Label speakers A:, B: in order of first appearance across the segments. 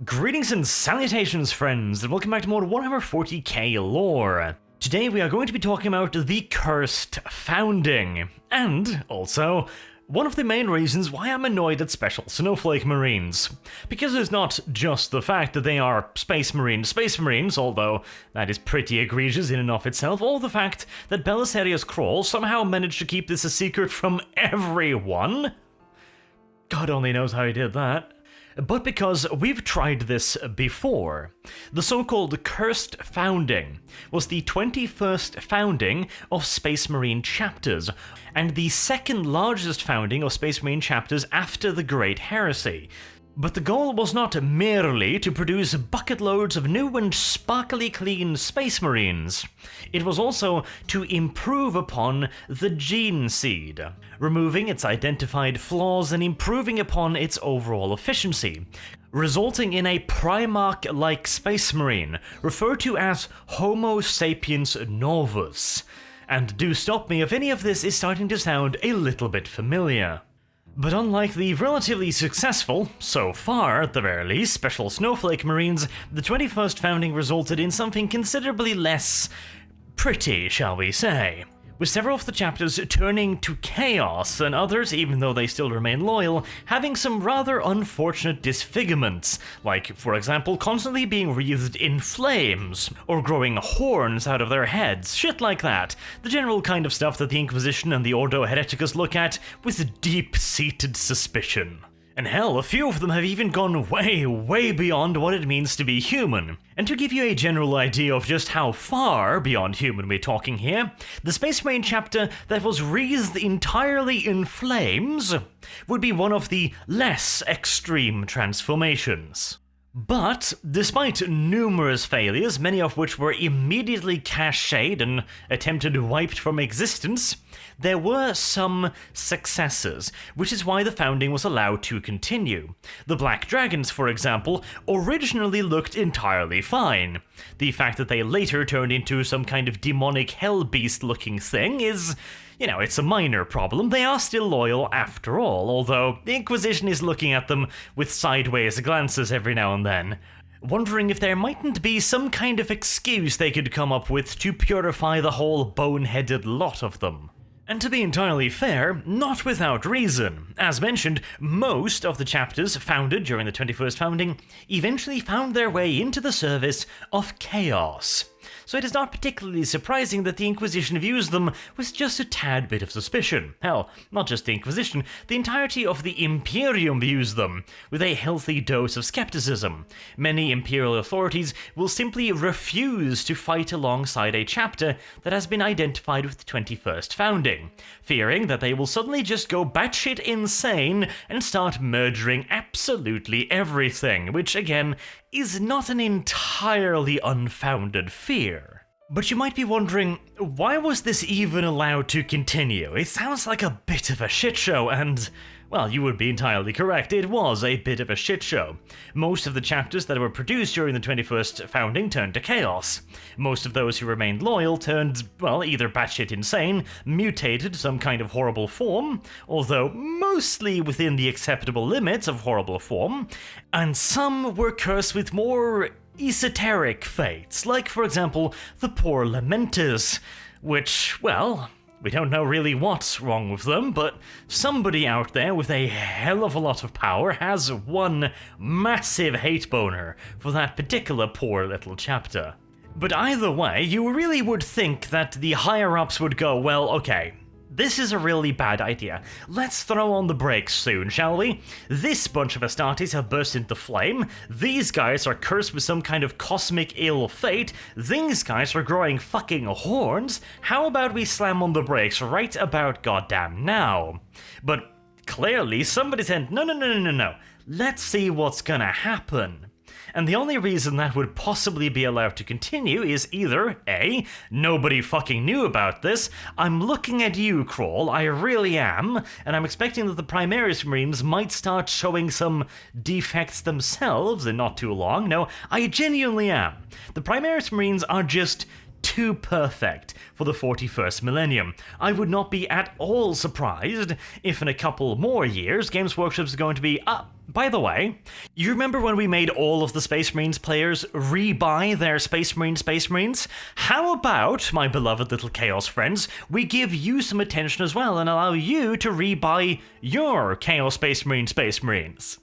A: Greetings and salutations, friends, and welcome back to more Warhammer 40k lore. Today we are going to be talking about the Cursed Founding, and also one of the main reasons why I'm annoyed at Special Snowflake Marines. Because it's not just the fact that they are Space Marines, although that is pretty egregious in and of itself, or the fact that Belisarius Crawl somehow managed to keep this a secret from everyone. God only knows how he did that. But because we've tried this before. The so-called Cursed Founding was the 21st founding of Space Marine chapters, and the second largest founding of Space Marine chapters after the Great Heresy. But the goal was not merely to produce bucket loads of new and sparkly clean Space Marines. It was also to improve upon the Gene Seed, removing its identified flaws and improving upon its overall efficiency, resulting in a Primarch-like Space Marine, referred to as Homo sapiens novus. And do stop me if any of this is starting to sound a little bit familiar. But unlike the relatively successful, so far at the very least, Special Snowflake Marines, the 21st founding resulted in something considerably less pretty, shall we say. With several of the chapters turning to chaos, and others, even though they still remain loyal, having some rather unfortunate disfigurements, like, for example, constantly being wreathed in flames, or growing horns out of their heads, shit like that. The general kind of stuff that the Inquisition and the Ordo Hereticus look at with deep-seated suspicion. And hell, a few of them have even gone way beyond what it means to be human. And to give you a general idea of just how far beyond human we're talking here, the Space Marine chapter that was wreathed entirely in flames would be one of the less extreme transformations. But, despite numerous failures, many of which were immediately cached and attempted wiped from existence, there were some successes, which is why the founding was allowed to continue. The Black Dragons, for example, originally looked entirely fine. The fact that they later turned into some kind of demonic hell beast looking thing is, you know, it's a minor problem. They are still loyal after all, although the Inquisition is looking at them with sideways glances every now and then, wondering if there mightn't be some kind of excuse they could come up with to purify the whole boneheaded lot of them. And to be entirely fair, not without reason. As mentioned, most of the chapters founded during the 21st founding eventually found their way into the service of chaos. So it is not particularly surprising that the Inquisition views them with just a tad bit of suspicion. Hell, not just the Inquisition, the entirety of the Imperium views them with a healthy dose of skepticism. Many Imperial authorities will simply refuse to fight alongside a chapter that has been identified with the 21st founding, fearing that they will suddenly just go batshit insane and start murdering absolutely everything, which again is not an entirely unfounded fear. But you might be wondering, why was this even allowed to continue? It sounds like a bit of a shit show, and, well, you would be entirely correct, it was a bit of a shit show. Most of the chapters that were produced during the 21st founding turned to chaos. Most of those who remained loyal turned, well, either batshit insane, mutated some kind of horrible form, although mostly within the acceptable limits of horrible form, and some were cursed with more esoteric fates, like, for example, the poor Lamenters, which, well, we don't know really what's wrong with them, but somebody out there with a hell of a lot of power has one massive hate boner for that particular poor little chapter. But either way, you really would think that the higher-ups would go, well, okay, this is a really bad idea. Let's throw on the brakes soon, shall we? This bunch of Astartes have burst into flame, these guys are cursed with some kind of cosmic ill fate, these guys are growing fucking horns, how about we slam on the brakes right about goddamn now? But clearly somebody said, no, let's see what's gonna happen. And the only reason that would possibly be allowed to continue is either A, nobody fucking knew about this, I'm looking at you, Crawl, I really am, and I'm expecting that the Primarch Marines might start showing some defects themselves in not too long. No, I genuinely am. The Primarch Marines are just too perfect for the 41st millennium. I would not be at all surprised if in a couple more years Games Workshop is going to be by the way, you remember when we made all of the Space Marines players re-buy their Space Marines? How about, my beloved little Chaos friends, we give you some attention as well and allow you to re-buy your Chaos Space Marines?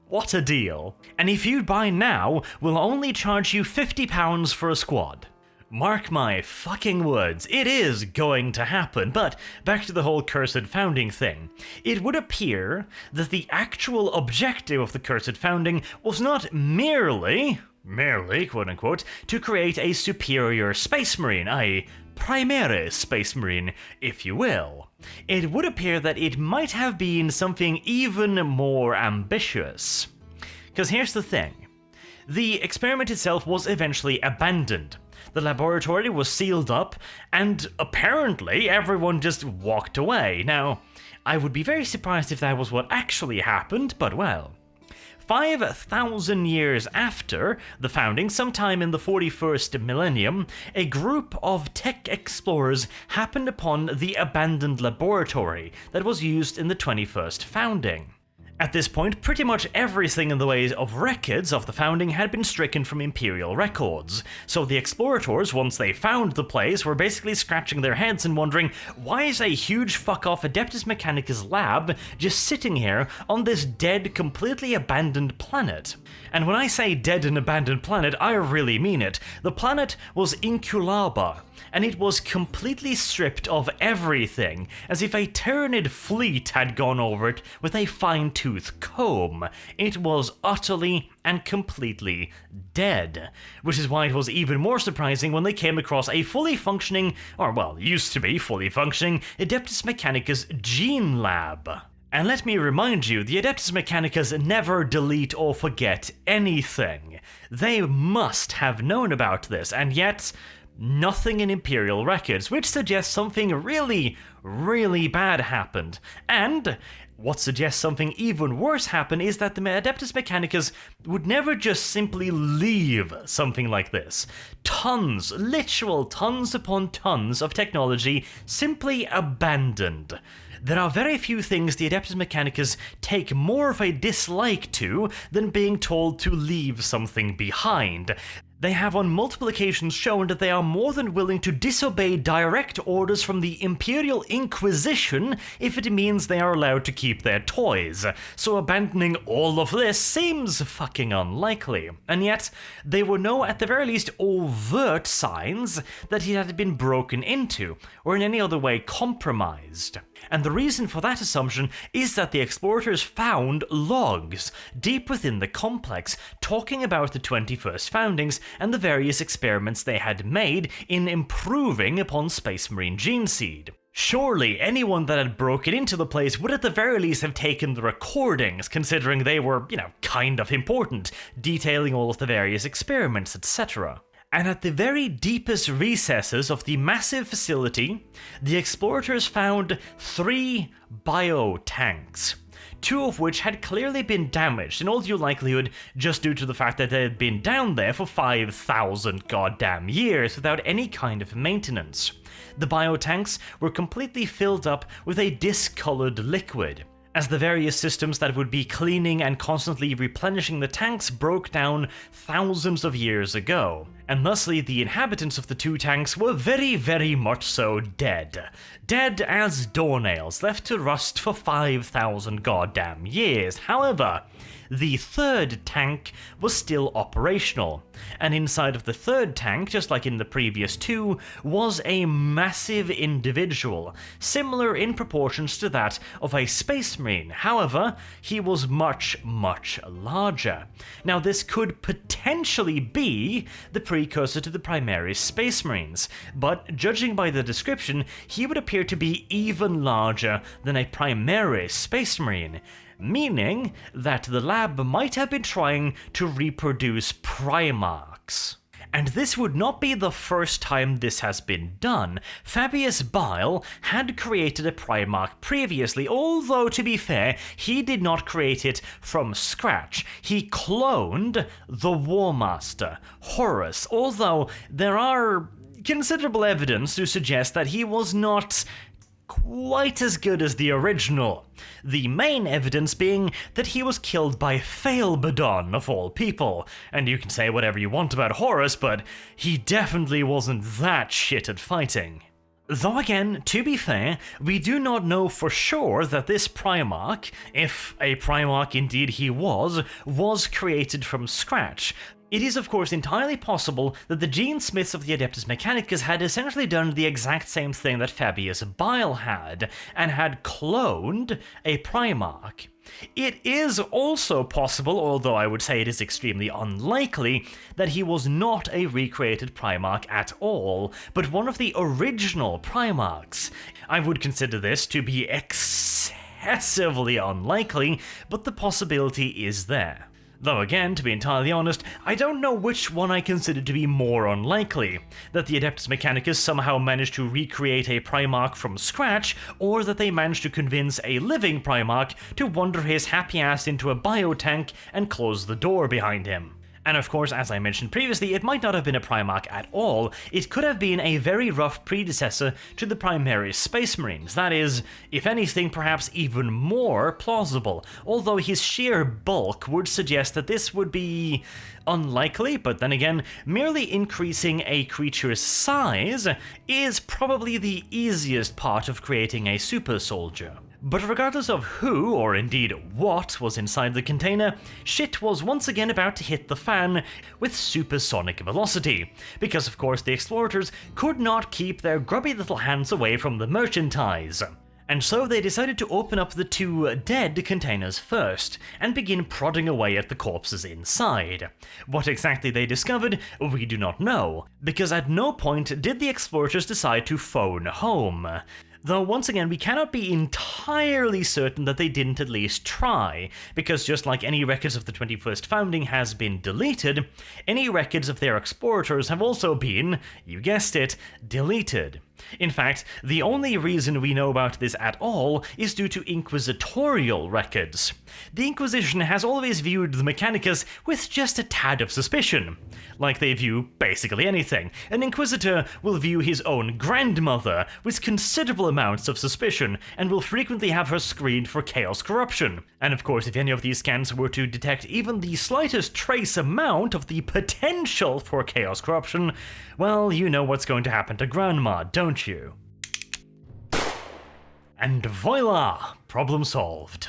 A: What a deal. And if you buy now, we'll only charge you £50 for a squad. Mark my fucking words, it is going to happen. But back to the whole Cursed Founding thing. It would appear that the actual objective of the Cursed Founding was not merely, quote-unquote, to create a superior Space Marine, a Primarch Space Marine, if you will. It would appear that it might have been something even more ambitious. Because here's the thing. The experiment itself was eventually abandoned. The laboratory was sealed up, and apparently everyone just walked away. Now, I would be very surprised if that was what actually happened, but well. 5,000 years after the founding, sometime in the 41st millennium, a group of tech explorers happened upon the abandoned laboratory that was used in the 21st founding. At this point, pretty much everything in the way of records of the founding had been stricken from Imperial records, so the explorators, once they found the place, were basically scratching their heads and wondering, why is a huge fuck-off Adeptus Mechanicus lab just sitting here on this dead, completely abandoned planet? And when I say dead and abandoned planet, I really mean it. The planet was Inculaba, and it was completely stripped of everything, as if a Tyranid fleet had gone over it with a fine-tooth comb. It was utterly and completely dead, which is why it was even more surprising when they came across a fully functioning, or well, used to be fully functioning, Adeptus Mechanicus gene lab. And let me remind you, the Adeptus Mechanicus never delete or forget anything. They must have known about this, and yet nothing in Imperial records, which suggests something really, really bad happened. And what suggests something even worse happened is that the Adeptus Mechanicus would never just simply leave something like this. Tons, literal tons upon tons of technology simply abandoned. There are very few things the Adeptus Mechanicus take more of a dislike to than being told to leave something behind. They have on multiple occasions shown that they are more than willing to disobey direct orders from the Imperial Inquisition if it means they are allowed to keep their toys, so abandoning all of this seems fucking unlikely. And yet, there were no, at the very least, overt signs that it had been broken into, or in any other way compromised. And the reason for that assumption is that the explorators found logs deep within the complex talking about the 21st foundings and the various experiments they had made in improving upon Space Marine gene seed. Surely anyone that had broken into the place would at the very least have taken the recordings, considering they were, kind of important, detailing all of the various experiments, etc. And at the very deepest recesses of the massive facility, the explorators found 3 biotanks, 2 of which had clearly been damaged, in all due likelihood just due to the fact that they had been down there for 5,000 goddamn years without any kind of maintenance. The biotanks were completely filled up with a discolored liquid, as the various systems that would be cleaning and constantly replenishing the tanks broke down thousands of years ago, and thusly the inhabitants of the 2 tanks were very, very much so dead. Dead as doornails, left to rust for 5,000 goddamn years. However, the 3rd tank was still operational, and inside of the 3rd tank, just like in the previous 2, was a massive individual, similar in proportions to that of a Space Marine. However, he was much, much larger. Now this could potentially be the precursor to the Primarch Space Marines, but judging by the description, he would appear to be even larger than a Primarch Space Marine, meaning that the lab might have been trying to reproduce Primarchs. And this would not be the first time this has been done. Fabius Bile had created a Primarch previously, although to be fair, he did not create it from scratch. He cloned the War Master, Horus, although there are considerable evidence to suggest that he was not quite as good as the original. The main evidence being that he was killed by Failbadon, of all people. And you can say whatever you want about Horus, but he definitely wasn't that shit at fighting. Though again, to be fair, we do not know for sure that this Primarch, if a Primarch indeed he was created from scratch. It is of course entirely possible that the Gene Smiths of the Adeptus Mechanicus had essentially done the exact same thing that Fabius Bile had, and had cloned a Primarch. It is also possible, although I would say it is extremely unlikely, that he was not a recreated Primarch at all, but one of the original Primarchs. I would consider this to be excessively unlikely, but the possibility is there. Though again, to be entirely honest, I don't know which one I consider to be more unlikely. That the Adeptus Mechanicus somehow managed to recreate a Primarch from scratch, or that they managed to convince a living Primarch to wander his happy ass into a biotank and close the door behind him. And of course, as I mentioned previously, it might not have been a Primarch at all. It could have been a very rough predecessor to the Primaris Space Marines. That is, if anything, perhaps even more plausible, although his sheer bulk would suggest that this would be unlikely, but then again, merely increasing a creature's size is probably the easiest part of creating a super soldier. But regardless of who, or indeed what, was inside the container, shit was once again about to hit the fan with supersonic velocity, because of course the explorators could not keep their grubby little hands away from the merchandise. And so they decided to open up the two dead containers first, and begin prodding away at the corpses inside. What exactly they discovered, we do not know, because at no point did the explorators decide to phone home. Though once again, we cannot be entirely certain that they didn't at least try, because just like any records of the 21st founding has been deleted, any records of their explorators have also been, you guessed it, deleted. In fact, the only reason we know about this at all is due to inquisitorial records. The Inquisition has always viewed the Mechanicus with just a tad of suspicion. Like they view basically anything. An Inquisitor will view his own grandmother with considerable amounts of suspicion, and will frequently have her screened for chaos corruption. And of course, if any of these scans were to detect even the slightest trace amount of the potential for chaos corruption, well, you know what's going to happen to Grandma, don't you? And voila! Problem solved.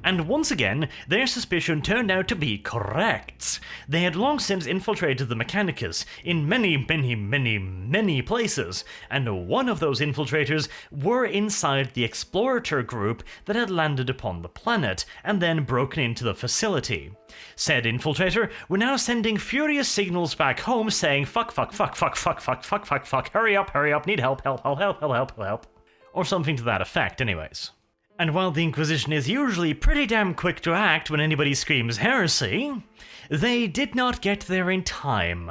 A: And once again, their suspicion turned out to be correct. They had long since infiltrated the Mechanicus in many places, and one of those infiltrators were inside the explorator group that had landed upon the planet, and then broken into the facility. Said infiltrator were now sending furious signals back home saying fuck, hurry up, need help, help. Or something to that effect anyways. And while the Inquisition is usually pretty damn quick to act when anybody screams heresy, they did not get there in time.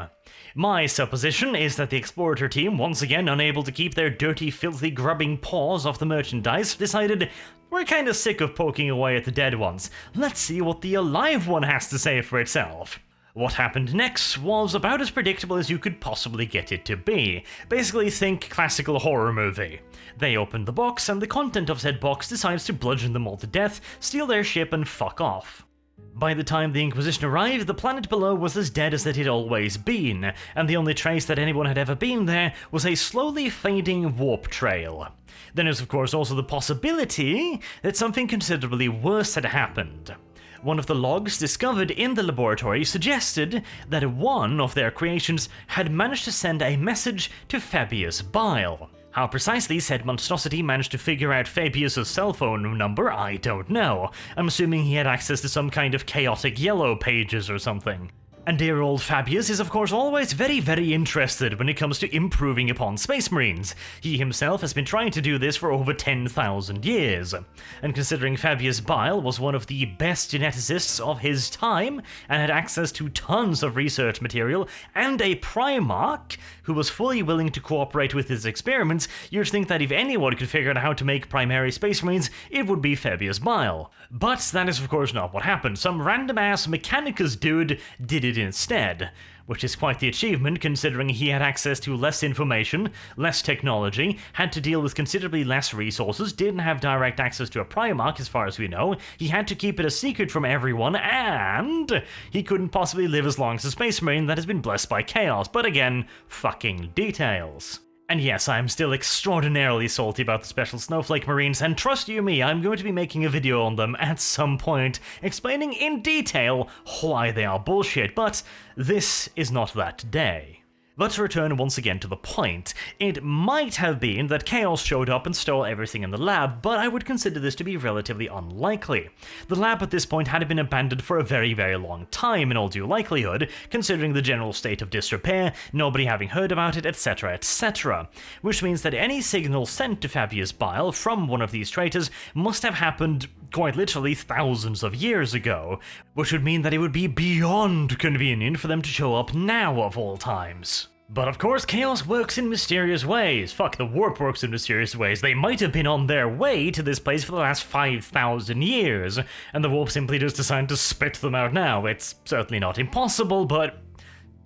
A: My supposition is that the explorator team, once again unable to keep their dirty, filthy, grubbing paws off the merchandise, decided, we're kinda sick of poking away at the dead ones, let's see what the alive one has to say for itself. What happened next was about as predictable as you could possibly get it to be. Basically, think classical horror movie. They open the box, and the content of said box decides to bludgeon them all to death, steal their ship, and fuck off. By the time the Inquisition arrived, the planet below was as dead as it had always been, and the only trace that anyone had ever been there was a slowly fading warp trail. Then there's of course also the possibility that something considerably worse had happened. One of the logs discovered in the laboratory suggested that one of their creations had managed to send a message to Fabius Bile. How precisely said monstrosity managed to figure out Fabius's cell phone number, I don't know. I'm assuming he had access to some kind of chaotic yellow pages or something. And dear old Fabius is of course always very interested when it comes to improving upon Space Marines. He himself has been trying to do this for over 10,000 years. And considering Fabius Bile was one of the best geneticists of his time, and had access to tons of research material, and a Primarch who was fully willing to cooperate with his experiments, you'd think that if anyone could figure out how to make primary Space Marines, it would be Fabius Bile. But that is of course not what happened. Some random ass Mechanicus dude did it instead. which is quite the achievement considering he had access to less information, less technology, had to deal with considerably less resources, didn't have direct access to a Primarch as far as we know, he had to keep it a secret from everyone, and he couldn't possibly live as long as a Space Marine that has been blessed by chaos, but again, fucking details. And yes, I'm still extraordinarily salty about the Special Snowflake Marines, and trust you me, I'm going to be making a video on them at some point, explaining in detail why they are bullshit, but this is not that day. But to return once again to the point, it might have been that Chaos showed up and stole everything in the lab, but I would consider this to be relatively unlikely. The lab at this point had been abandoned for a very, very long time in all due likelihood, considering the general state of disrepair, nobody having heard about it, etc, etc. Which means that any signal sent to Fabius Bile from one of these traitors must have happened quite literally thousands of years ago, which would mean that it would be beyond convenient for them to show up now of all times. But of course, chaos works in mysterious ways. Fuck, the warp works in mysterious ways. They might have been on their way to this place for the last 5,000 years, and the warp simply just decided to spit them out now. It's certainly not impossible, but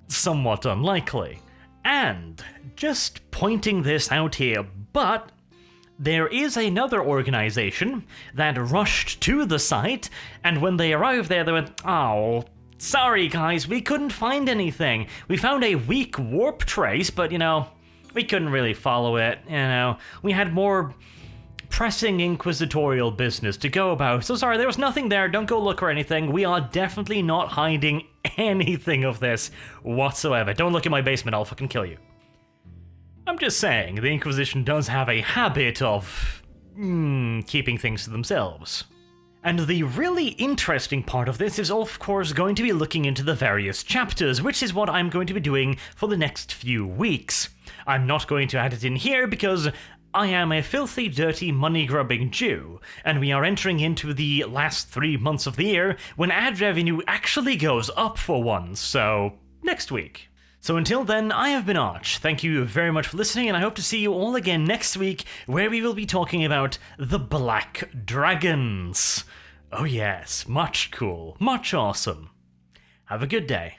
A: somewhat unlikely. And, just pointing this out here, but there is another organization that rushed to the site, and when they arrived there, they went, "Oh, sorry guys, we couldn't find anything. We found a weak warp trace, but we couldn't really follow it, We had more pressing inquisitorial business to go about. So sorry, there was nothing there, don't go look or anything. We are definitely not hiding anything of this whatsoever. Don't look in my basement, I'll fucking kill you." I'm just saying, the Inquisition does have a habit of keeping things to themselves. And the really interesting part of this is of course going to be looking into the various chapters, which is what I'm going to be doing for the next few weeks. I'm not going to add it in here because I am a filthy, dirty, money-grubbing Jew, and we are entering into the last 3 months of the year when ad revenue actually goes up for once, so next week. So until then, I have been Arch. Thank you very much for listening, and I hope to see you all again next week, where we will be talking about the Black Dragons. Oh yes, much cool, much awesome. Have a good day.